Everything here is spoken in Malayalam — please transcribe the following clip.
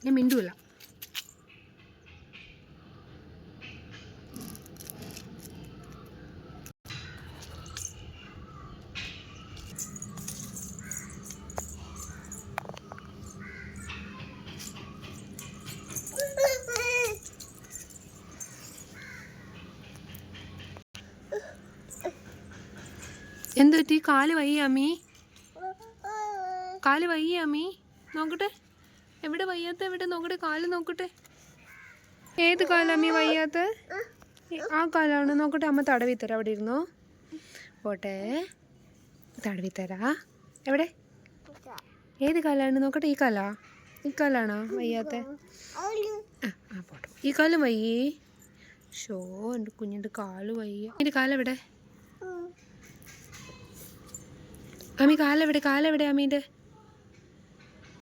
ഞാൻ മിണ്ടൂല. എന്ത് പറ്റി? കാല് വയ്യ അമ്മീ, കാല് വയ്യ അമ്മീ. നോക്കട്ടെ, എവിടെ വയ്യാത്ത എവിടെ നോക്കട്ടെ, കാല് നോക്കട്ടെ. ഏത് കാലമ്മീ വയ്യാത്ത? ആ കാലാണ്. നോക്കട്ടെ, അമ്മ തടവി തരാം. അവിടെ ഇരുന്നോ, പോട്ടെ, തടവി തരാ. എവിടെ, ഏത് കാലാണ് നോക്കട്ടെ? ഈ കാലാ? ഈ കാലാണോ വയ്യാത്ത? ആ പോട്ടെ. ഈ കാലും വയ്യേ? ഷോ, എൻ്റെ കുഞ്ഞിൻ്റെ കാല് വയ്യ. എൻ്റെ കാലെവിടെ അമ്മി? കാലെവിടെ? കാലെവിടെ അമ്മീൻ്റെ?